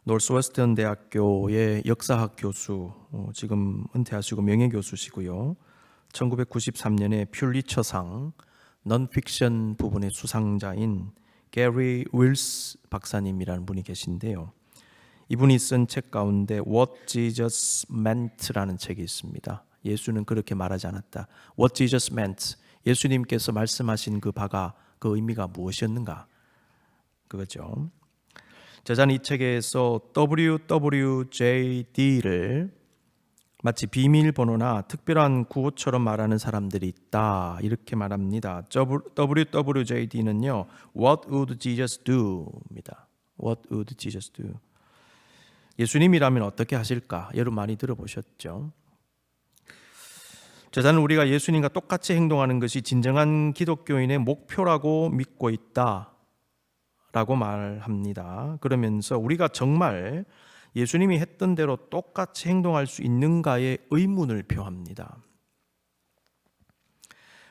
노스웨스턴 대학교의 역사학 교수, 지금 은퇴하시고 명예교수시고요. 1993년에 퓰리처상 넌픽션 부분의 수상자인 게리 윌스 박사님이라는 분이 계신데요. 이분이 쓴 책 가운데 What Jesus Meant라는 책이 있습니다. 예수는 그렇게 말하지 않았다. What Jesus Meant, 예수님께서 말씀하신 그 바가, 그 의미가 무엇이었는가, 그거죠. 저자는 이 책에서 WWJD를 마치 비밀번호나 특별한 구호처럼 말하는 사람들이 있다, 이렇게 말합니다. WWJD는요, What would Jesus do? 입니다. What would Jesus do? 예수님이라면 어떻게 하실까? 여러분 많이 들어보셨죠? 저자는 우리가 예수님과 똑같이 행동하는 것이 진정한 기독교인의 목표라고 믿고 있다 라고 말합니다. 그러면서 우리가 정말 예수님이 했던 대로 똑같이 행동할 수 있는가에 의문을 표합니다.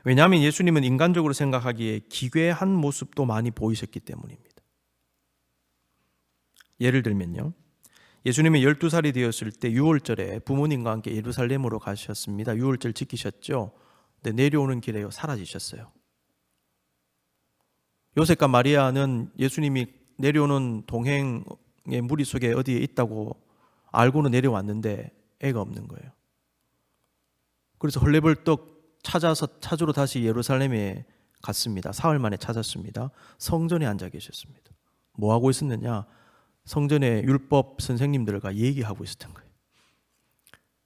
왜냐하면 예수님은 인간적으로 생각하기에 기괴한 모습도 많이 보이셨기 때문입니다. 예를 들면요, 예수님이 12살이 되었을 때 유월절에 부모님과 함께 예루살렘으로 가셨습니다. 유월절 지키셨죠? 근데 내려오는 길에 사라지셨어요. 요셉과 마리아는 예수님이 내려오는 동행의 무리 속에 어디에 있다고 알고는 내려왔는데 애가 없는 거예요. 그래서 헐레벌떡 찾으러 다시 예루살렘에 갔습니다. 사흘 만에 찾았습니다. 성전에 앉아 계셨습니다. 뭐 하고 있었느냐? 성전의 율법 선생님들과 얘기하고 있었던 거예요.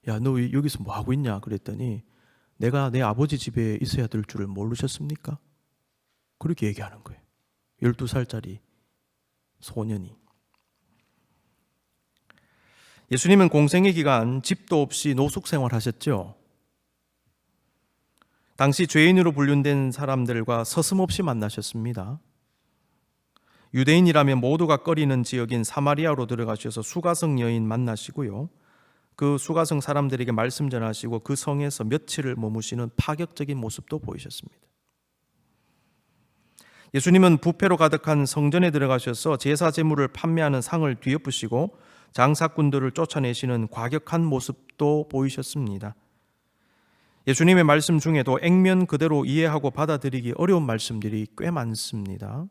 야, 너 여기서 뭐 하고 있냐? 그랬더니 내가 내 아버지 집에 있어야 될 줄을 모르셨습니까? 그렇게 얘기하는 거예요. 12살짜리 소년이. 예수님은 공생의 기간 집도 없이 노숙 생활하셨죠. 당시 죄인으로 분류된 사람들과 서슴없이 만나셨습니다. 유대인이라면 모두가 꺼리는 지역인 사마리아로 들어가셔서 수가성 여인 만나시고요. 그 수가성 사람들에게 말씀 전하시고 그 성에서 며칠을 머무시는 파격적인 모습도 보이셨습니다. 예수님은 부패로 가득한 성전에 들어가셔서 제사 제물을 판매하는 상을 뒤엎으시고 장사꾼들을 쫓아내시는 과격한 모습도 보이셨습니다. 예수님의 말씀 중에도 액면 그대로 이해하고 받아들이기 어려운 말씀들이 꽤 많습니다.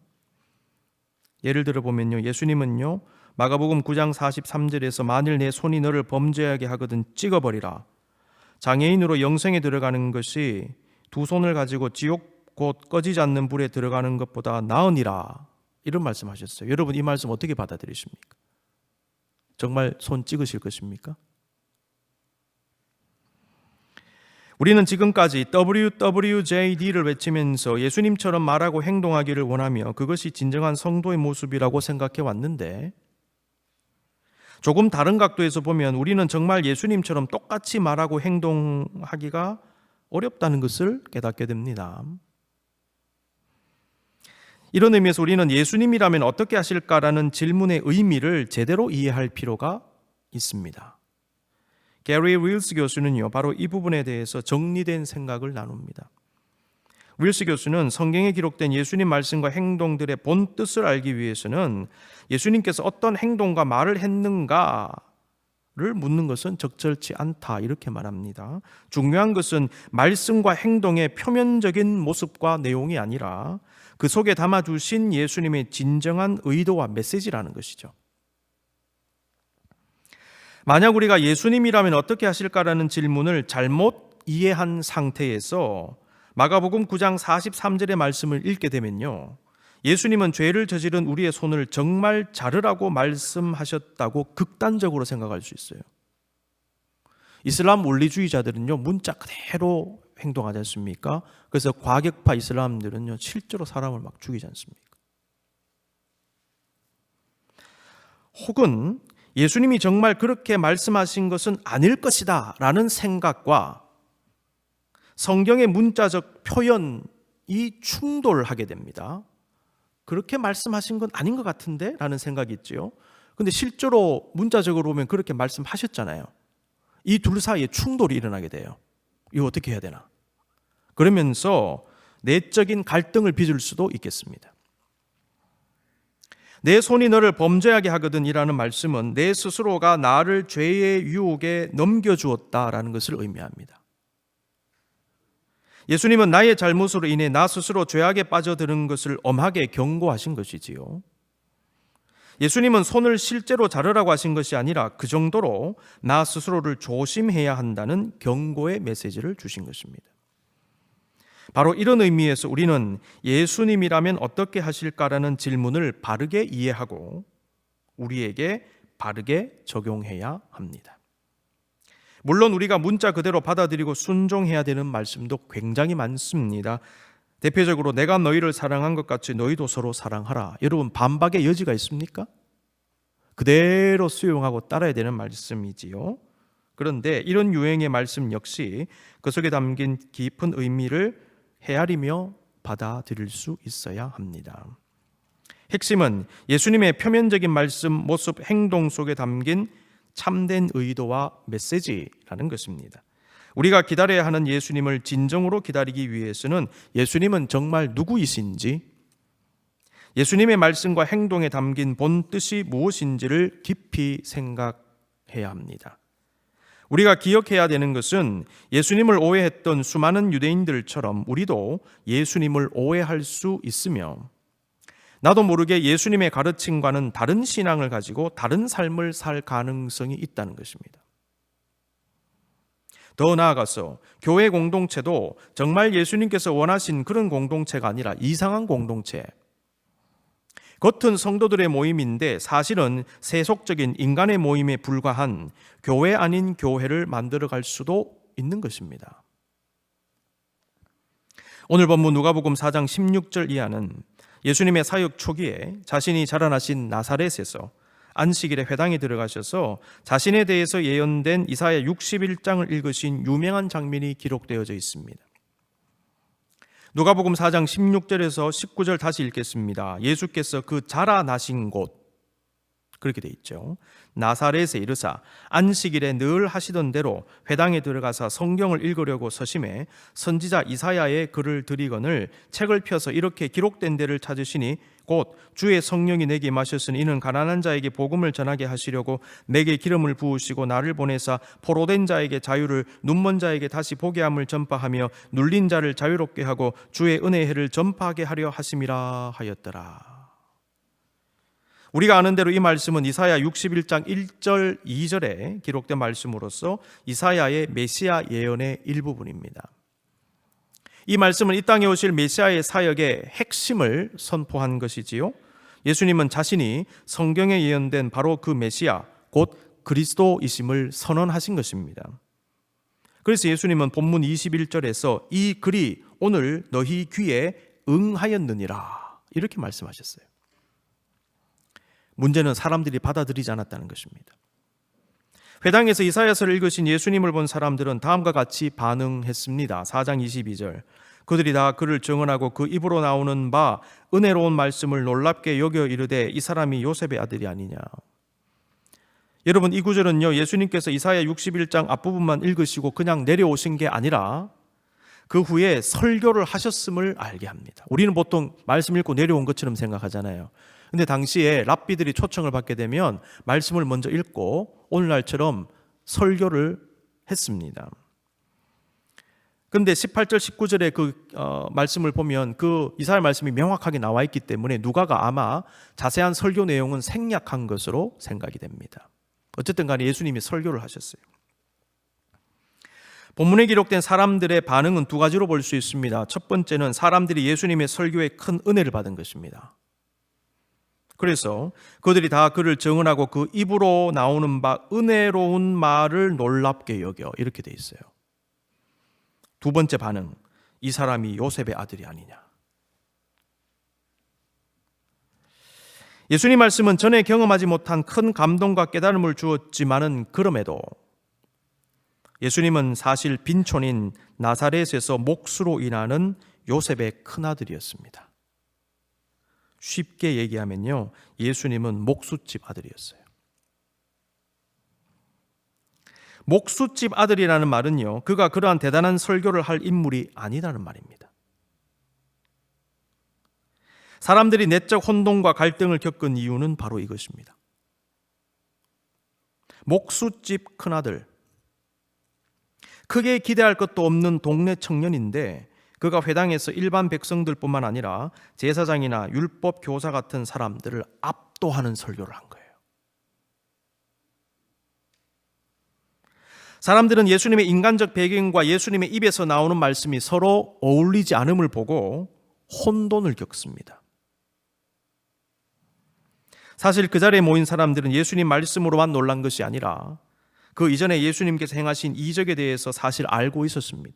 예를 들어 보면요, 예수님은요, 마가복음 9장 43절에서 만일 내 손이 너를 범죄하게 하거든 찍어버리라. 장애인으로 영생에 들어가는 것이 두 손을 가지고 지옥 곧 꺼지지 않는 불에 들어가는 것보다 나으니라, 이런 말씀하셨어요. 여러분 이 말씀 어떻게 받아들이십니까? 정말 손 찍으실 것입니까? 우리는 지금까지 WWJD를 외치면서 예수님처럼 말하고 행동하기를 원하며 그것이 진정한 성도의 모습이라고 생각해 왔는데, 조금 다른 각도에서 보면 우리는 정말 예수님처럼 똑같이 말하고 행동하기가 어렵다는 것을 깨닫게 됩니다. 이런 의미에서 우리는 예수님이라면 어떻게 하실까라는 질문의 의미를 제대로 이해할 필요가 있습니다. 게리 윌스 교수는요, 바로 이 부분에 대해서 정리된 생각을 나눕니다. 윌스 교수는 성경에 기록된 예수님 말씀과 행동들의 본 뜻을 알기 위해서는 예수님께서 어떤 행동과 말을 했는가를 묻는 것은 적절치 않다, 이렇게 말합니다. 중요한 것은 말씀과 행동의 표면적인 모습과 내용이 아니라 그 속에 담아주신 예수님의 진정한 의도와 메시지라는 것이죠. 만약 우리가 예수님이라면 어떻게 하실까라는 질문을 잘못 이해한 상태에서 마가복음 9장 43절의 말씀을 읽게 되면요, 예수님은 죄를 저지른 우리의 손을 정말 자르라고 말씀하셨다고 극단적으로 생각할 수 있어요. 이슬람 원리주의자들은요, 문자 그대로 행동하지 않습니까? 그래서 과격파 이슬람들은요, 실제로 사람을 막 죽이지 않습니까? 혹은 예수님이 정말 그렇게 말씀하신 것은 아닐 것이다 라는 생각과 성경의 문자적 표현이 충돌하게 됩니다. 그렇게 말씀하신 건 아닌 것 같은데 라는 생각이 있죠. 근데 실제로 문자적으로 보면 그렇게 말씀하셨잖아요. 이 둘 사이에 충돌이 일어나게 돼요. 이거 어떻게 해야 되나? 그러면서 내적인 갈등을 빚을 수도 있겠습니다. 내 손이 너를 범죄하게 하거든 이라는 말씀은 내 스스로가 나를 죄의 유혹에 넘겨주었다라는 것을 의미합니다. 예수님은 나의 잘못으로 인해 나 스스로 죄악에 빠져드는 것을 엄하게 경고하신 것이지요. 예수님은 손을 실제로 자르라고 하신 것이 아니라 그 정도로 나 스스로를 조심해야 한다는 경고의 메시지를 주신 것입니다. 바로 이런 의미에서 우리는 예수님이라면 어떻게 하실까라는 질문을 바르게 이해하고 우리에게 바르게 적용해야 합니다. 물론 우리가 문자 그대로 받아들이고 순종해야 되는 말씀도 굉장히 많습니다. 대표적으로 내가 너희를 사랑한 것 같이 너희도 서로 사랑하라. 여러분, 반박의 여지가 있습니까? 그대로 수용하고 따라야 되는 말씀이지요. 그런데 이런 유행의 말씀 역시 그 속에 담긴 깊은 의미를 헤아리며 받아들일 수 있어야 합니다. 핵심은 예수님의 표면적인 말씀, 모습, 행동 속에 담긴 참된 의도와 메시지라는 것입니다. 우리가 기다려야 하는 예수님을 진정으로 기다리기 위해서는 예수님은 정말 누구이신지, 예수님의 말씀과 행동에 담긴 본 뜻이 무엇인지를 깊이 생각해야 합니다. 우리가 기억해야 되는 것은 예수님을 오해했던 수많은 유대인들처럼 우리도 예수님을 오해할 수 있으며 나도 모르게 예수님의 가르침과는 다른 신앙을 가지고 다른 삶을 살 가능성이 있다는 것입니다. 더 나아가서 교회 공동체도 정말 예수님께서 원하신 그런 공동체가 아니라 이상한 공동체, 겉은 성도들의 모임인데 사실은 세속적인 인간의 모임에 불과한 교회 아닌 교회를 만들어갈 수도 있는 것입니다. 오늘 본문 누가복음 4장 16절 이하는 예수님의 사역 초기에 자신이 자라나신 나사렛에서 안식일에 회당에 들어가셔서 자신에 대해서 예언된 이사야 61장을 읽으신 유명한 장면이 기록되어져 있습니다. 누가복음 4장 16절에서 19절 다시 읽겠습니다. 예수께서 그 자라나신 곳, 그렇게 돼 있죠. 나사렛에 이르사 안식일에 늘 하시던 대로 회당에 들어가서 성경을 읽으려고 서심해 선지자 이사야의 글을 들이거늘 책을 펴서 이렇게 기록된 데를 찾으시니 곧 주의 성령이 내게 임하셨으니 이는 가난한 자에게 복음을 전하게 하시려고 내게 기름을 부으시고 나를 보내사 포로된 자에게 자유를, 눈먼 자에게 다시 보게 함을 전파하며 눌린 자를 자유롭게 하고 주의 은혜의 해를 전파하게 하려 하심이라 하였더라. 우리가 아는 대로 이 말씀은 이사야 61장 1절 2절에 기록된 말씀으로서 이사야의 메시아 예언의 일부분입니다. 이 말씀은 이 땅에 오실 메시아의 사역의 핵심을 선포한 것이지요. 예수님은 자신이 성경에 예언된 바로 그 메시아, 곧 그리스도이심을 선언하신 것입니다. 그래서 예수님은 본문 21절에서 이 글이 오늘 너희 귀에 응하였느니라 이렇게 말씀하셨어요. 문제는 사람들이 받아들이지 않았다는 것입니다. 회당에서 이사야서를 읽으신 예수님을 본 사람들은 다음과 같이 반응했습니다. 4장 22절 그들이 다 그를 증언하고 그 입으로 나오는 바 은혜로운 말씀을 놀랍게 여겨 이르되 이 사람이 요셉의 아들이 아니냐. 여러분, 이 구절은요, 예수님께서 이사야 61장 앞부분만 읽으시고 그냥 내려오신 게 아니라 그 후에 설교를 하셨음을 알게 합니다. 우리는 보통 말씀 읽고 내려온 것처럼 생각하잖아요. 근데 당시에 랍비들이 초청을 받게 되면 말씀을 먼저 읽고 오늘날처럼 설교를 했습니다. 그런데 18절 19절의 그 말씀을 보면 그 이사야 말씀이 명확하게 나와 있기 때문에 누가가 아마 자세한 설교 내용은 생략한 것으로 생각이 됩니다. 어쨌든 간에 예수님이 설교를 하셨어요. 본문에 기록된 사람들의 반응은 두 가지로 볼 수 있습니다. 첫 번째는 사람들이 예수님의 설교에 큰 은혜를 받은 것입니다. 그래서 그들이 다 그를 증언하고 그 입으로 나오는 바 은혜로운 말을 놀랍게 여겨 이렇게 돼 있어요. 두 번째 반응, 이 사람이 요셉의 아들이 아니냐. 예수님 말씀은 전에 경험하지 못한 큰 감동과 깨달음을 주었지만은 그럼에도 예수님은 사실 빈촌인 나사렛에서 목수로 일하는 요셉의 큰아들이었습니다. 쉽게 얘기하면요, 예수님은 목수집 아들이었어요. 목수집 아들이라는 말은요, 그가 그러한 대단한 설교를 할 인물이 아니라는 말입니다. 사람들이 내적 혼동과 갈등을 겪은 이유는 바로 이것입니다. 목수집 큰아들, 크게 기대할 것도 없는 동네 청년인데 그가 회당에서 일반 백성들뿐만 아니라 제사장이나 율법 교사 같은 사람들을 압도하는 설교를 한 거예요. 사람들은 예수님의 인간적 배경과 예수님의 입에서 나오는 말씀이 서로 어울리지 않음을 보고 혼돈을 겪습니다. 사실 그 자리에 모인 사람들은 예수님 말씀으로만 놀란 것이 아니라 그 이전에 예수님께서 행하신 이적에 대해서 사실 알고 있었습니다.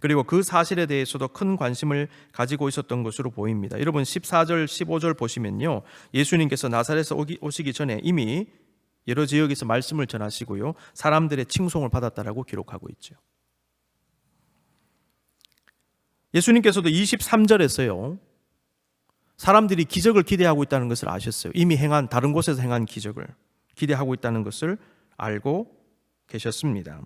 그리고 그 사실에 대해서도 큰 관심을 가지고 있었던 것으로 보입니다. 여러분 14절, 15절 보시면요, 예수님께서 나사렛에서 오시기 전에 이미 여러 지역에서 말씀을 전하시고요, 사람들의 칭송을 받았다라고 기록하고 있죠. 예수님께서도 23절에서요, 사람들이 기적을 기대하고 있다는 것을 아셨어요. 이미 행한, 다른 곳에서 행한 기적을 기대하고 있다는 것을 알고 계셨습니다.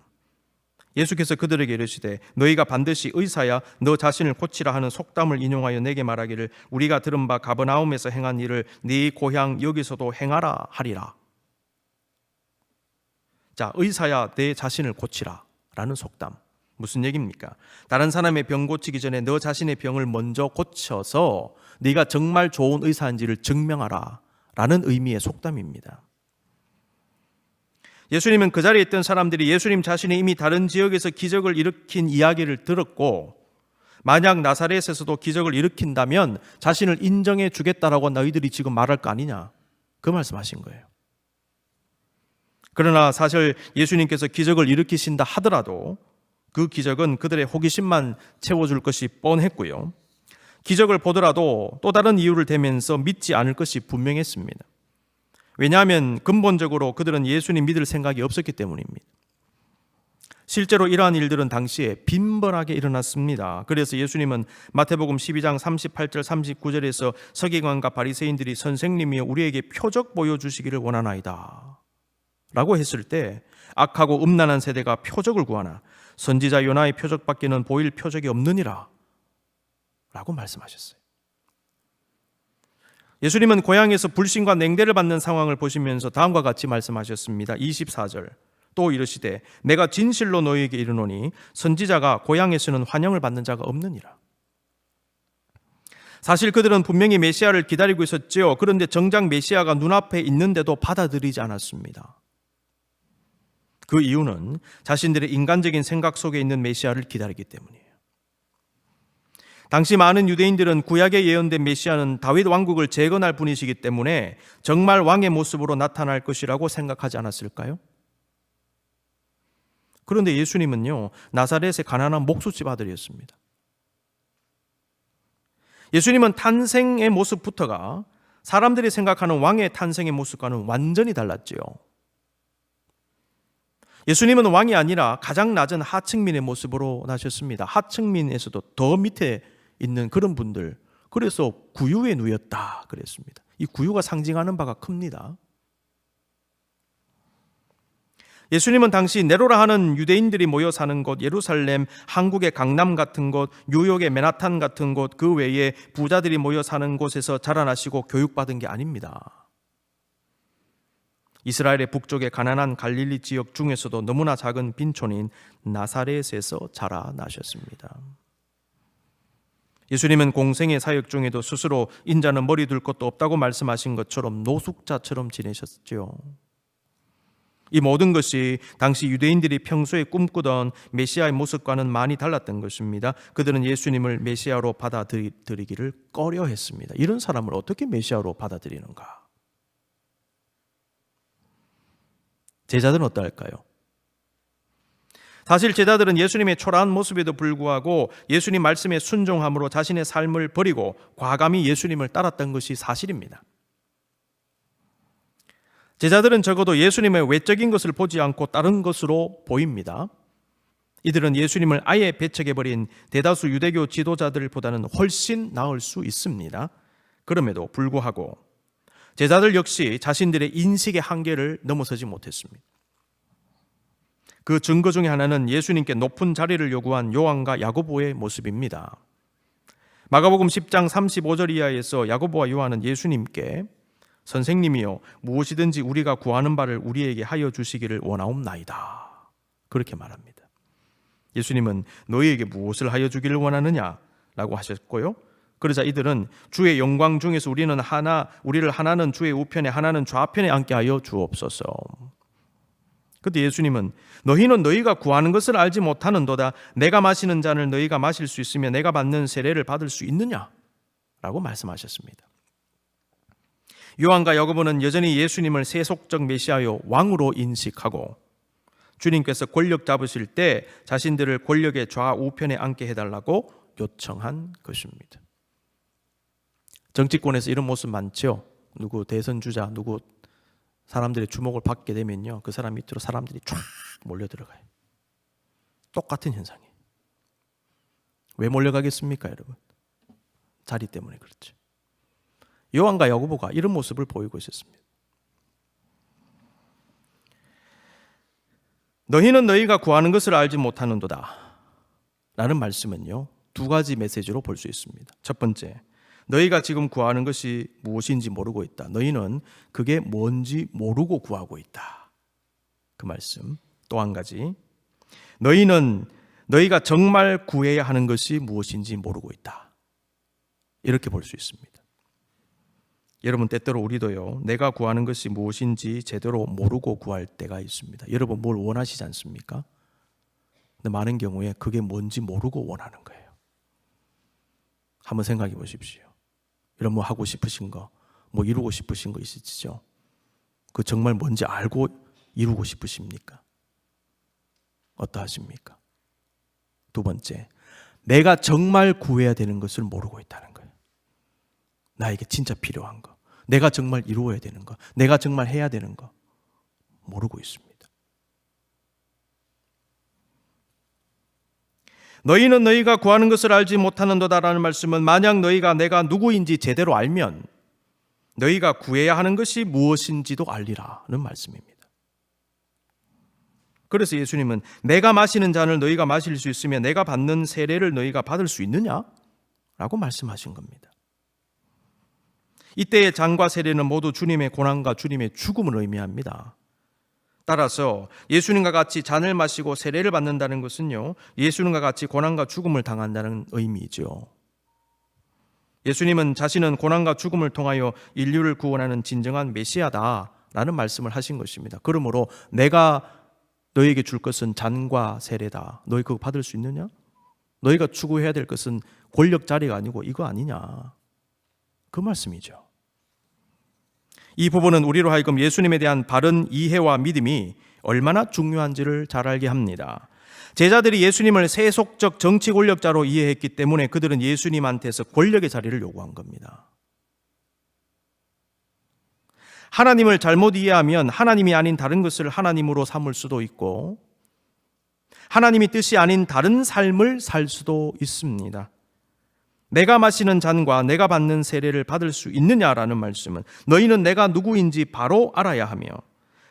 예수께서 그들에게 이르시되 너희가 반드시 의사야 너 자신을 고치라 하는 속담을 인용하여 내게 말하기를 우리가 들은 바 가버나움에서 행한 일을 네 고향 여기서도 행하라 하리라. 자, 의사야 내 자신을 고치라 라는 속담, 무슨 얘기입니까? 다른 사람의 병 고치기 전에 너 자신의 병을 먼저 고쳐서 네가 정말 좋은 의사인지를 증명하라 라는 의미의 속담입니다. 예수님은 그 자리에 있던 사람들이 예수님 자신이 이미 다른 지역에서 기적을 일으킨 이야기를 들었고, 만약 나사렛에서도 기적을 일으킨다면 자신을 인정해 주겠다라고 너희들이 지금 말할 거 아니냐, 그 말씀하신 거예요. 그러나 사실 예수님께서 기적을 일으키신다 하더라도 그 기적은 그들의 호기심만 채워줄 것이 뻔했고요, 기적을 보더라도 또 다른 이유를 대면서 믿지 않을 것이 분명했습니다. 왜냐하면 근본적으로 그들은 예수님 믿을 생각이 없었기 때문입니다. 실제로 이러한 일들은 당시에 빈번하게 일어났습니다. 그래서 예수님은 마태복음 12장 38절 39절에서 서기관과 바리새인들이 선생님이여 우리에게 표적 보여주시기를 원하나이다 라고 했을 때, 악하고 음란한 세대가 표적을 구하나 선지자 요나의 표적밖에는 보일 표적이 없느니라 라고 말씀하셨어요. 예수님은 고향에서 불신과 냉대를 받는 상황을 보시면서 다음과 같이 말씀하셨습니다. 24절 또 이르시되 내가 진실로 너희에게 이르노니 선지자가 고향에서는 환영을 받는 자가 없느니라. 사실 그들은 분명히 메시아를 기다리고 있었지요. 그런데 정작 메시아가 눈앞에 있는데도 받아들이지 않았습니다. 그 이유는 자신들의 인간적인 생각 속에 있는 메시아를 기다리기 때문이에요. 당시 많은 유대인들은 구약에 예언된 메시아는 다윗 왕국을 재건할 분이시기 때문에 정말 왕의 모습으로 나타날 것이라고 생각하지 않았을까요? 그런데 예수님은요, 나사렛의 가난한 목수집 아들이었습니다. 예수님은 탄생의 모습부터가 사람들이 생각하는 왕의 탄생의 모습과는 완전히 달랐지요. 예수님은 왕이 아니라 가장 낮은 하층민의 모습으로 나셨습니다. 하층민에서도 더 밑에 있는 그런 분들, 그래서 구유에 누였다 그랬습니다. 이 구유가 상징하는 바가 큽니다. 예수님은 당시 네로라 하는 유대인들이 모여 사는 곳, 예루살렘, 한국의 강남 같은 곳, 뉴욕의 맨하탄 같은 곳, 그 외에 부자들이 모여 사는 곳에서 자라나시고 교육받은 게 아닙니다. 이스라엘의 북쪽의 가난한 갈릴리 지역 중에서도 너무나 작은 빈촌인 나사렛에서 자라나셨습니다. 예수님은 공생의 사역 중에도 스스로 인자는 머리 둘 것도 없다고 말씀하신 것처럼 노숙자처럼 지내셨죠. 이 모든 것이 당시 유대인들이 평소에 꿈꾸던 메시아의 모습과는 많이 달랐던 것입니다. 그들은 예수님을 메시아로 받아들이기를 꺼려했습니다. 이런 사람을 어떻게 메시아로 받아들이는가? 제자들은 어떨까요? 사실 제자들은 예수님의 초라한 모습에도 불구하고 예수님 말씀에 순종함으로 자신의 삶을 버리고 과감히 예수님을 따랐던 것이 사실입니다. 제자들은 적어도 예수님의 외적인 것을 보지 않고 다른 것으로 보입니다. 이들은 예수님을 아예 배척해버린 대다수 유대교 지도자들보다는 훨씬 나을 수 있습니다. 그럼에도 불구하고 제자들 역시 자신들의 인식의 한계를 넘어서지 못했습니다. 그 증거 중에 하나는 예수님께 높은 자리를 요구한 요한과 야고보의 모습입니다. 마가복음 10장 35절 이하에서 야고보와 요한은 예수님께 선생님이요 무엇이든지 우리가 구하는 바를 우리에게 하여 주시기를 원하옵나이다. 그렇게 말합니다. 예수님은 너희에게 무엇을 하여 주기를 원하느냐? 라고 하셨고요. 그러자 이들은 주의 영광 중에서 우리를 하나는 주의 우편에 하나는 좌편에 앉게 하여 주옵소서. 그때 예수님은 너희는 너희가 구하는 것을 알지 못하는도다. 내가 마시는 잔을 너희가 마실 수 있으며 내가 받는 세례를 받을 수 있느냐? 라고 말씀하셨습니다. 요한과 야고보는 여전히 예수님을 세속적 메시아요 왕으로 인식하고 주님께서 권력 잡으실 때 자신들을 권력의 좌우편에 앉게 해달라고 요청한 것입니다. 정치권에서 이런 모습 많죠. 누구 대선 주자, 누구 사람들의 주목을 받게 되면요, 그 사람 밑으로 사람들이 쫙 몰려 들어가요. 똑같은 현상이에요. 왜 몰려가겠습니까, 여러분? 자리 때문에 그렇죠. 요한과 야고보가 이런 모습을 보이고 있었습니다. 너희는 너희가 구하는 것을 알지 못하는도다 라는 말씀은요, 두 가지 메시지로 볼 수 있습니다. 첫 번째, 너희가 지금 구하는 것이 무엇인지 모르고 있다. 너희는 그게 뭔지 모르고 구하고 있다. 그 말씀. 또 한 가지, 너희는 너희가 정말 구해야 하는 것이 무엇인지 모르고 있다. 이렇게 볼 수 있습니다. 여러분, 때때로 우리도요, 내가 구하는 것이 무엇인지 제대로 모르고 구할 때가 있습니다. 여러분, 뭘 원하시지 않습니까? 근데 많은 경우에 그게 뭔지 모르고 원하는 거예요. 한번 생각해 보십시오. 이런 뭐 하고 싶으신 거, 뭐 이루고 싶으신 거 있으시죠? 그 정말 뭔지 알고 이루고 싶으십니까? 어떠하십니까? 두 번째, 내가 정말 구해야 되는 것을 모르고 있다는 거예요. 나에게 진짜 필요한 거, 내가 정말 이루어야 되는 거, 내가 정말 해야 되는 거 모르고 있습니다. 너희는 너희가 구하는 것을 알지 못하는도다라는 말씀은 만약 너희가 내가 누구인지 제대로 알면 너희가 구해야 하는 것이 무엇인지도 알리라는 말씀입니다. 그래서 예수님은 내가 마시는 잔을 너희가 마실 수 있으며 내가 받는 세례를 너희가 받을 수 있느냐? 라고 말씀하신 겁니다. 이때의 잔과 세례는 모두 주님의 고난과 주님의 죽음을 의미합니다. 따라서 예수님과 같이 잔을 마시고 세례를 받는다는 것은요, 예수님과 같이 고난과 죽음을 당한다는 의미죠. 예수님은 자신은 고난과 죽음을 통하여 인류를 구원하는 진정한 메시아다라는 말씀을 하신 것입니다. 그러므로 내가 너희에게 줄 것은 잔과 세례다. 너희 그거 받을 수 있느냐? 너희가 추구해야 될 것은 권력 자리가 아니고 이거 아니냐? 그 말씀이죠. 이 부분은 우리로 하여금 예수님에 대한 바른 이해와 믿음이 얼마나 중요한지를 잘 알게 합니다. 제자들이 예수님을 세속적 정치 권력자로 이해했기 때문에 그들은 예수님한테서 권력의 자리를 요구한 겁니다. 하나님을 잘못 이해하면 하나님이 아닌 다른 것을 하나님으로 삼을 수도 있고 하나님이 뜻이 아닌 다른 삶을 살 수도 있습니다. 내가 마시는 잔과 내가 받는 세례를 받을 수 있느냐라는 말씀은 너희는 내가 누구인지 바로 알아야 하며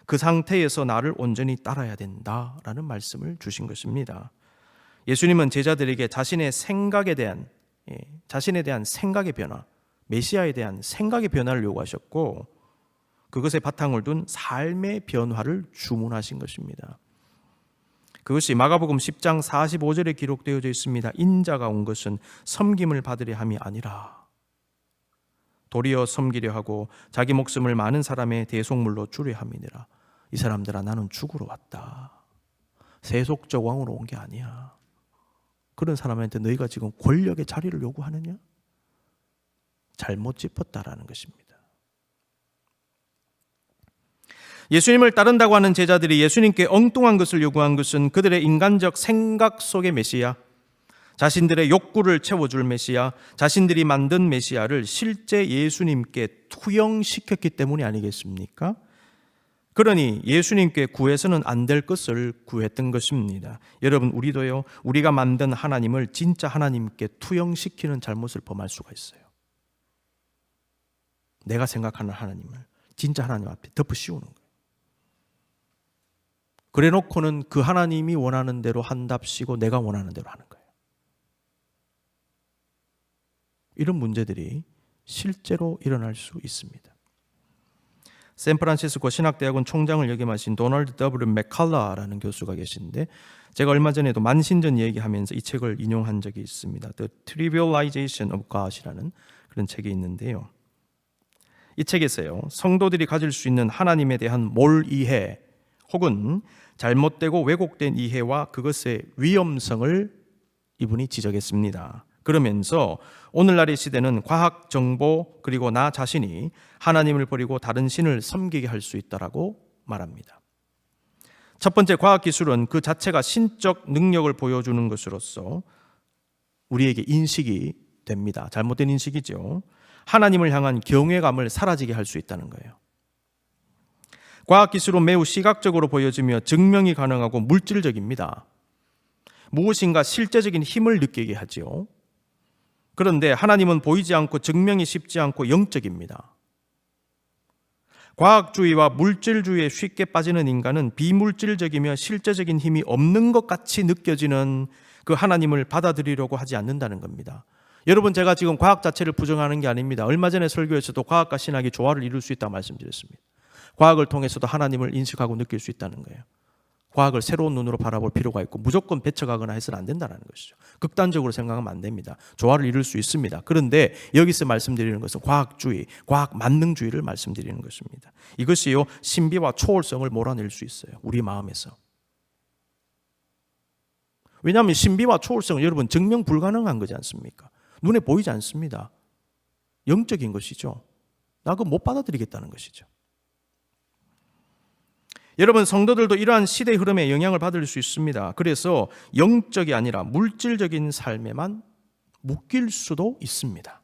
그 상태에서 나를 온전히 따라야 된다라는 말씀을 주신 것입니다. 예수님은 제자들에게 자신의 생각에 대한 자신에 대한 생각의 변화, 메시아에 대한 생각의 변화를 요구하셨고 그것에 바탕을 둔 삶의 변화를 주문하신 것입니다. 그것이 마가복음 10장 45절에 기록되어져 있습니다. 인자가 온 것은 섬김을 받으려 함이 아니라 도리어 섬기려 하고 자기 목숨을 많은 사람의 대속물로 주려 함이니라. 이 사람들아, 나는 죽으러 왔다. 세속적 왕으로 온 게 아니야. 그런 사람한테 너희가 지금 권력의 자리를 요구하느냐? 잘못 짚었다라는 것입니다. 예수님을 따른다고 하는 제자들이 예수님께 엉뚱한 것을 요구한 것은 그들의 인간적 생각 속의 메시아, 자신들의 욕구를 채워줄 메시아, 자신들이 만든 메시아를 실제 예수님께 투영시켰기 때문이 아니겠습니까? 그러니 예수님께 구해서는 안 될 것을 구했던 것입니다. 여러분, 우리도요, 우리가 만든 하나님을 진짜 하나님께 투영시키는 잘못을 범할 수가 있어요. 내가 생각하는 하나님을 진짜 하나님 앞에 덮어 씌우는 거예요. 그래 놓고는 그 하나님이 원하는 대로 한답시고 내가 원하는 대로 하는 거예요. 이런 문제들이 실제로 일어날 수 있습니다. 샌프란시스코 신학대학원 총장을 역임하신 도널드 W. 맥칼라라는 교수가 계신데 제가 얼마 전에도 만신전 얘기하면서 이 책을 인용한 적이 있습니다. The Trivialization of God이라는 그런 책이 있는데요. 이 책에서요, 성도들이 가질 수 있는 하나님에 대한 몰이해 혹은 잘못되고 왜곡된 이해와 그것의 위험성을 이분이 지적했습니다. 그러면서 오늘날의 시대는 과학 정보 그리고 나 자신이 하나님을 버리고 다른 신을 섬기게 할 수 있다라고 말합니다. 첫 번째, 과학 기술은 그 자체가 신적 능력을 보여주는 것으로서 우리에게 인식이 됩니다. 잘못된 인식이죠. 하나님을 향한 경외감을 사라지게 할 수 있다는 거예요. 과학 기술은 매우 시각적으로 보여지며 증명이 가능하고 물질적입니다. 무엇인가 실제적인 힘을 느끼게 하지요. 그런데 하나님은 보이지 않고 증명이 쉽지 않고 영적입니다. 과학주의와 물질주의에 쉽게 빠지는 인간은 비물질적이며 실제적인 힘이 없는 것 같이 느껴지는 그 하나님을 받아들이려고 하지 않는다는 겁니다. 여러분, 제가 지금 과학 자체를 부정하는 게 아닙니다. 얼마 전에 설교에서도 과학과 신학이 조화를 이룰 수 있다고 말씀드렸습니다. 과학을 통해서도 하나님을 인식하고 느낄 수 있다는 거예요. 과학을 새로운 눈으로 바라볼 필요가 있고 무조건 배척하거나 해서는 안 된다는 것이죠. 극단적으로 생각하면 안 됩니다. 조화를 이룰 수 있습니다. 그런데 여기서 말씀드리는 것은 과학주의, 과학 만능주의를 말씀드리는 것입니다. 이것이요, 신비와 초월성을 몰아낼 수 있어요. 우리 마음에서. 왜냐하면 신비와 초월성은 여러분 증명 불가능한 거지 않습니까? 눈에 보이지 않습니다. 영적인 것이죠. 나 그거 못 받아들이겠다는 것이죠. 여러분, 성도들도 이러한 시대의 흐름에 영향을 받을 수 있습니다. 그래서 영적이 아니라 물질적인 삶에만 묶일 수도 있습니다.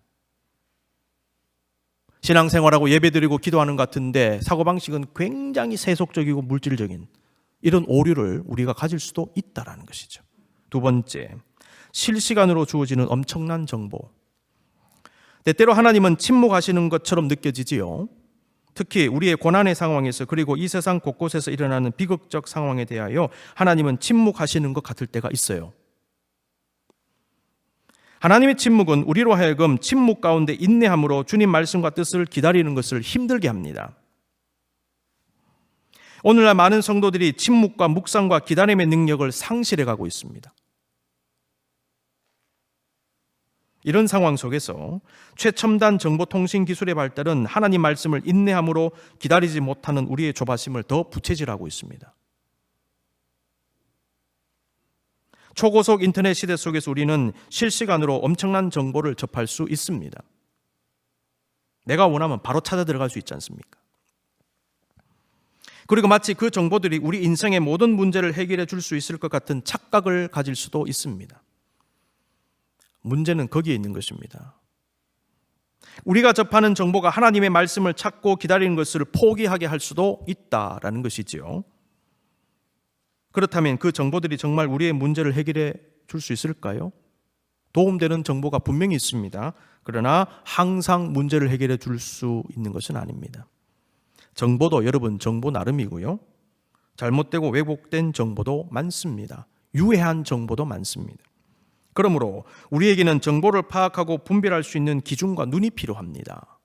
신앙생활하고 예배드리고 기도하는 것 같은데 사고방식은 굉장히 세속적이고 물질적인 이런 오류를 우리가 가질 수도 있다는 것이죠. 두 번째, 실시간으로 주어지는 엄청난 정보. 때때로 하나님은 침묵하시는 것처럼 느껴지지요. 특히 우리의 고난의 상황에서 그리고 이 세상 곳곳에서 일어나는 비극적 상황에 대하여 하나님은 침묵하시는 것 같을 때가 있어요. 하나님의 침묵은 우리로 하여금 침묵 가운데 인내함으로 주님 말씀과 뜻을 기다리는 것을 힘들게 합니다. 오늘날 많은 성도들이 침묵과 묵상과 기다림의 능력을 상실해 가고 있습니다. 이런 상황 속에서 최첨단 정보통신 기술의 발달은 하나님 말씀을 인내함으로 기다리지 못하는 우리의 조바심을 더 부채질하고 있습니다. 초고속 인터넷 시대 속에서 우리는 실시간으로 엄청난 정보를 접할 수 있습니다. 내가 원하면 바로 찾아 들어갈 수 있지 않습니까? 그리고 마치 그 정보들이 우리 인생의 모든 문제를 해결해 줄 수 있을 것 같은 착각을 가질 수도 있습니다. 문제는 거기에 있는 것입니다. 우리가 접하는 정보가 하나님의 말씀을 찾고 기다리는 것을 포기하게 할 수도 있다라는 것이지요. 그렇다면 그 정보들이 정말 우리의 문제를 해결해 줄 수 있을까요? 도움되는 정보가 분명히 있습니다. 그러나 항상 문제를 해결해 줄 수 있는 것은 아닙니다. 정보도 여러분 정보 나름이고요. 잘못되고 왜곡된 정보도 많습니다. 유해한 정보도 많습니다. 그러므로 우리에게는 정보를 파악하고 분별할 수 있는 기준과 눈이 필요합니다.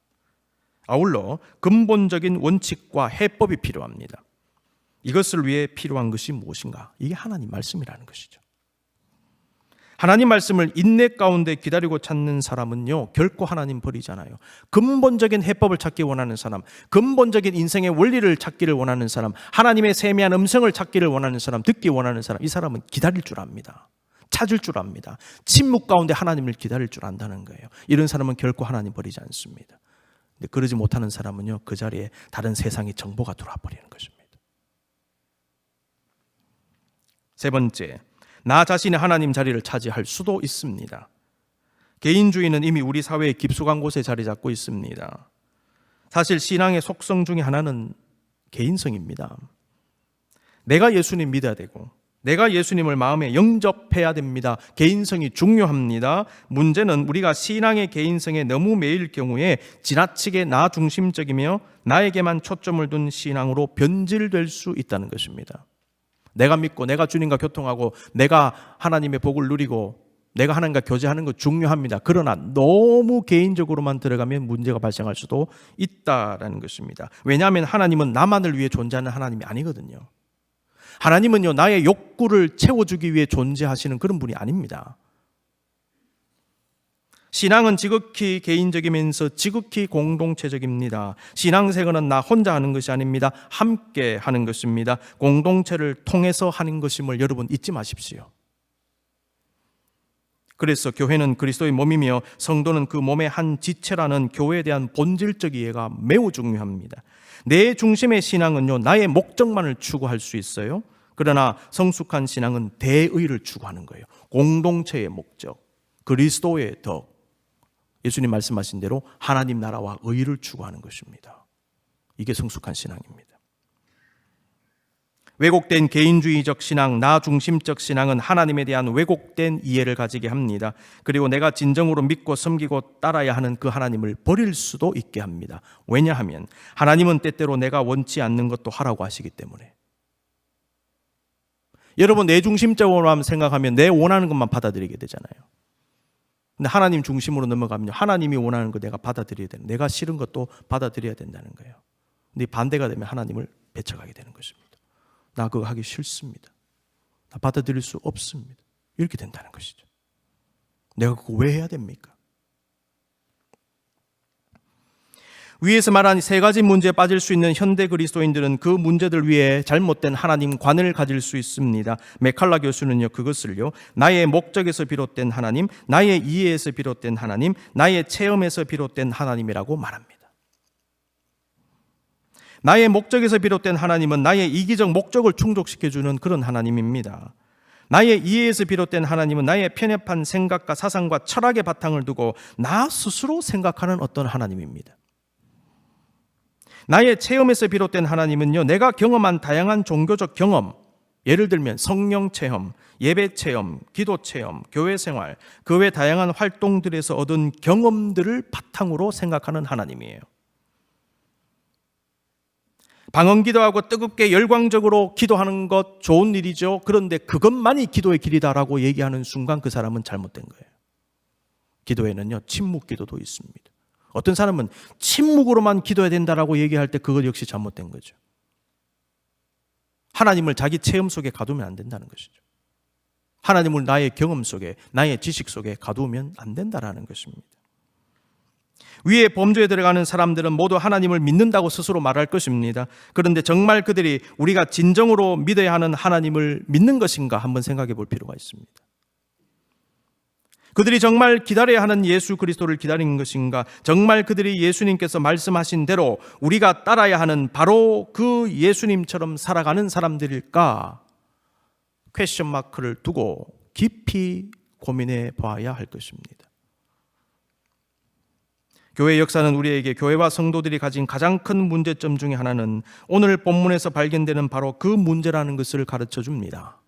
아울러 근본적인 원칙과 해법이 필요합니다. 이것을 위해 필요한 것이 무엇인가? 이게 하나님 말씀이라는 것이죠. 하나님 말씀을 인내 가운데 기다리고 찾는 사람은요, 결코 하나님 버리잖아요. 근본적인 해법을 찾기 원하는 사람, 근본적인 인생의 원리를 찾기를 원하는 사람, 하나님의 세미한 음성을 찾기를 원하는 사람, 듣기 원하는 사람, 이 사람은 기다릴 줄 압니다. 찾을 줄 압니다. 침묵 가운데 하나님을 기다릴 줄 안다는 거예요. 이런 사람은 결코 하나님 버리지 않습니다. 근데 그러지 못하는 사람은요, 그 자리에 다른 세상의 정보가 들어와 버리는 것입니다. 세 번째, 나 자신의 하나님 자리를 차지할 수도 있습니다. 개인주의는 이미 우리 사회의 깊숙한 곳에 자리 잡고 있습니다. 사실 신앙의 속성 중에 하나는 개인성입니다. 내가 예수님 믿어야 되고 내가 예수님을 마음에 영접해야 됩니다. 개인성이 중요합니다. 문제는 우리가 신앙의 개인성에 너무 매일 경우에 지나치게 나 중심적이며 나에게만 초점을 둔 신앙으로 변질될 수 있다는 것입니다. 내가 믿고 내가 주님과 교통하고 내가 하나님의 복을 누리고 내가 하나님과 교제하는 거 중요합니다. 그러나 너무 개인적으로만 들어가면 문제가 발생할 수도 있다라는 것입니다. 왜냐하면 하나님은 나만을 위해 존재하는 하나님이 아니거든요. 하나님은요, 나의 욕구를 채워주기 위해 존재하시는 그런 분이 아닙니다. 신앙은 지극히 개인적이면서 지극히 공동체적입니다. 신앙생활은 나 혼자 하는 것이 아닙니다. 함께 하는 것입니다. 공동체를 통해서 하는 것임을 여러분 잊지 마십시오. 그래서 교회는 그리스도의 몸이며 성도는 그 몸의 한 지체라는 교회에 대한 본질적 이해가 매우 중요합니다. 내 중심의 신앙은요, 나의 목적만을 추구할 수 있어요. 그러나 성숙한 신앙은 대의를 추구하는 거예요. 공동체의 목적, 그리스도의 덕, 예수님 말씀하신 대로 하나님 나라와 의를 추구하는 것입니다. 이게 성숙한 신앙입니다. 왜곡된 개인주의적 신앙, 나 중심적 신앙은 하나님에 대한 왜곡된 이해를 가지게 합니다. 그리고 내가 진정으로 믿고 섬기고 따라야 하는 그 하나님을 버릴 수도 있게 합니다. 왜냐하면 하나님은 때때로 내가 원치 않는 것도 하라고 하시기 때문에. 여러분, 내 중심적으로만 생각하면 내 원하는 것만 받아들이게 되잖아요. 근데 하나님 중심으로 넘어가면 하나님이 원하는 거 내가 받아들여야 되는, 내가 싫은 것도 받아들여야 된다는 거예요. 근데 반대가 되면 하나님을 배척하게 되는 것입니다. 나 그거 하기 싫습니다. 나 받아들일 수 없습니다. 이렇게 된다는 것이죠. 내가 그거 왜 해야 됩니까? 위에서 말한 세 가지 문제에 빠질 수 있는 현대 그리스도인들은 그 문제들 위에 잘못된 하나님 관을 가질 수 있습니다. 메칼라 교수는요, 그것을요, 나의 목적에서 비롯된 하나님, 나의 이해에서 비롯된 하나님, 나의 체험에서 비롯된 하나님이라고 말합니다. 나의 목적에서 비롯된 하나님은 나의 이기적 목적을 충족시켜주는 그런 하나님입니다. 나의 이해에서 비롯된 하나님은 나의 편협한 생각과 사상과 철학의 바탕을 두고 나 스스로 생각하는 어떤 하나님입니다. 나의 체험에서 비롯된 하나님은요, 내가 경험한 다양한 종교적 경험, 예를 들면 성령 체험, 예배 체험, 기도 체험, 교회 생활, 그 외 다양한 활동들에서 얻은 경험들을 바탕으로 생각하는 하나님이에요. 방언 기도하고 뜨겁게 열광적으로 기도하는 것 좋은 일이죠. 그런데 그것만이 기도의 길이다라고 얘기하는 순간 그 사람은 잘못된 거예요. 기도에는요, 침묵 기도도 있습니다. 어떤 사람은 침묵으로만 기도해야 된다라고 얘기할 때 그것 역시 잘못된 거죠. 하나님을 자기 체험 속에 가두면 안 된다는 것이죠. 하나님을 나의 경험 속에, 나의 지식 속에 가두면 안 된다라는 것입니다. 위에 범주에 들어가는 사람들은 모두 하나님을 믿는다고 스스로 말할 것입니다. 그런데 정말 그들이 우리가 진정으로 믿어야 하는 하나님을 믿는 것인가 한번 생각해 볼 필요가 있습니다. 그들이 정말 기다려야 하는 예수 그리스도를 기다리는 것인가? 정말 그들이 예수님께서 말씀하신 대로 우리가 따라야 하는 바로 그 예수님처럼 살아가는 사람들일까? 퀘스천 마크를 두고 깊이 고민해 봐야 할 것입니다. 교회 역사는 우리에게 교회와 성도들이 가진 가장 큰 문제점 중에 하나는 오늘 본문에서 발견되는 바로 그 문제라는 것을 가르쳐 줍니다.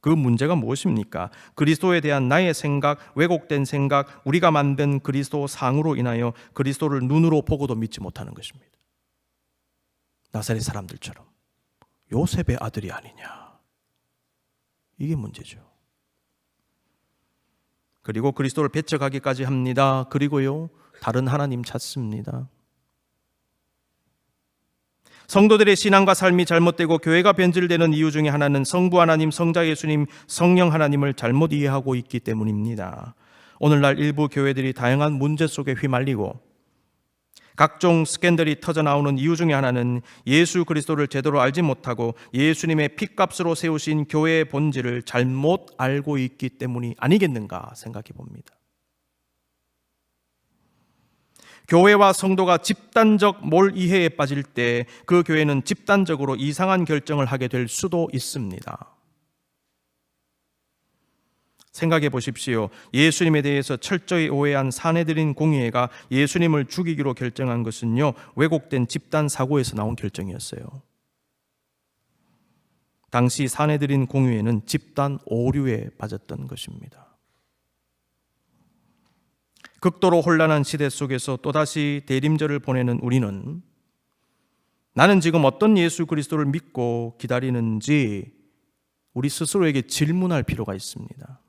그 문제가 무엇입니까? 그리스도에 대한 나의 생각, 왜곡된 생각, 우리가 만든 그리스도 상으로 인하여 그리스도를 눈으로 보고도 믿지 못하는 것입니다. 나사렛 사람들처럼 요셉의 아들이 아니냐, 이게 문제죠. 그리고 그리스도를 배척하기까지 합니다. 그리고요, 다른 하나님 찾습니다. 성도들의 신앙과 삶이 잘못되고 교회가 변질되는 이유 중에 하나는 성부 하나님, 성자 예수님, 성령 하나님을 잘못 이해하고 있기 때문입니다. 오늘날 일부 교회들이 다양한 문제 속에 휘말리고 각종 스캔들이 터져나오는 이유 중에 하나는 예수 그리스도를 제대로 알지 못하고 예수님의 핏값으로 세우신 교회의 본질을 잘못 알고 있기 때문이 아니겠는가 생각해 봅니다. 교회와 성도가 집단적 몰이해에 빠질 때 그 교회는 집단적으로 이상한 결정을 하게 될 수도 있습니다. 생각해 보십시오. 예수님에 대해서 철저히 오해한 사내들인 공의회가 예수님을 죽이기로 결정한 것은요, 왜곡된 집단 사고에서 나온 결정이었어요. 당시 사내들인 공의회는 집단 오류에 빠졌던 것입니다. 극도로 혼란한 시대 속에서 또다시 대림절을 보내는 우리는 나는 지금 어떤 예수 그리스도를 믿고 기다리는지 우리 스스로에게 질문할 필요가 있습니다.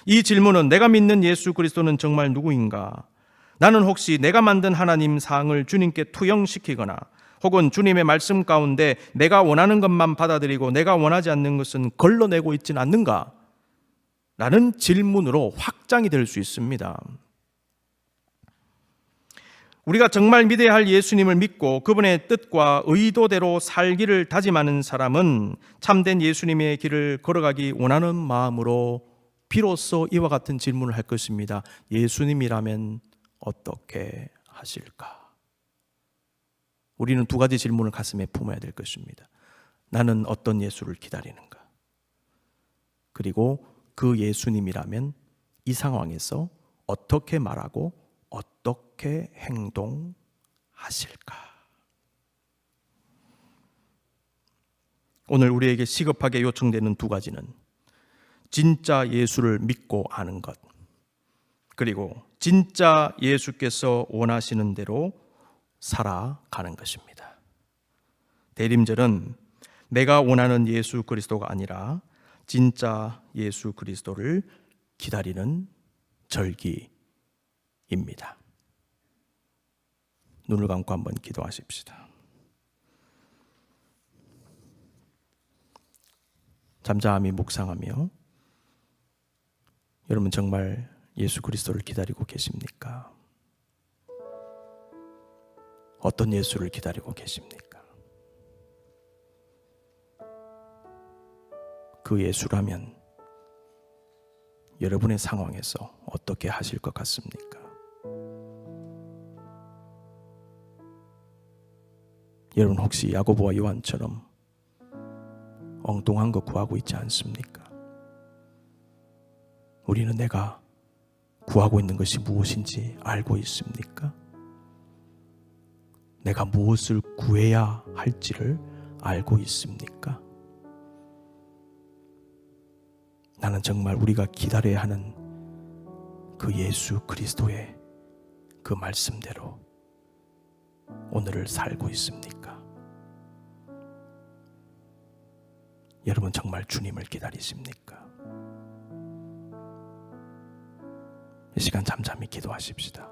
이 질문은 내가 믿는 예수 그리스도는 정말 누구인가? 나는 혹시 내가 만든 하나님 사항을 주님께 투영시키거나 혹은 주님의 말씀 가운데 내가 원하는 것만 받아들이고 내가 원하지 않는 것은 걸러내고 있지는 않는가? 라는 질문으로 확장이 될 수 있습니다. 우리가 정말 믿어야 할 예수님을 믿고 그분의 뜻과 의도대로 살기를 다짐하는 사람은 참된 예수님의 길을 걸어가기 원하는 마음으로 비로소 이와 같은 질문을 할 것입니다. 예수님이라면 어떻게 하실까? 우리는 두 가지 질문을 가슴에 품어야 될 것입니다. 나는 어떤 예수를 기다리는가? 그리고 그 예수님이라면 이 상황에서 어떻게 말하고 어떻게 행동하실까? 오늘 우리에게 시급하게 요청되는 두 가지는 진짜 예수를 믿고 아는 것, 그리고 진짜 예수께서 원하시는 대로 살아가는 것입니다. 대림절은 내가 원하는 예수 그리스도가 아니라 진짜 예수 그리스도를 기다리는 절기입니다. 눈을 감고 한번 기도하십시다. 잠잠히 묵상하며 여러분 정말 예수 그리스도를 기다리고 계십니까? 어떤 예수를 기다리고 계십니까? 그 예수라면 여러분의 상황에서 어떻게 하실 것 같습니까? 여러분 혹시 야고보와 요한처럼 엉뚱한 거 구하고 있지 않습니까? 우리는 내가 구하고 있는 것이 무엇인지 알고 있습니까? 내가 무엇을 구해야 할지를 알고 있습니까? 나는 정말 우리가 기다려야 하는 그 예수 그리스도의 그 말씀대로 오늘을 살고 있습니까? 여러분 정말 주님을 기다리십니까? 이 시간 잠잠히 기도하십시다.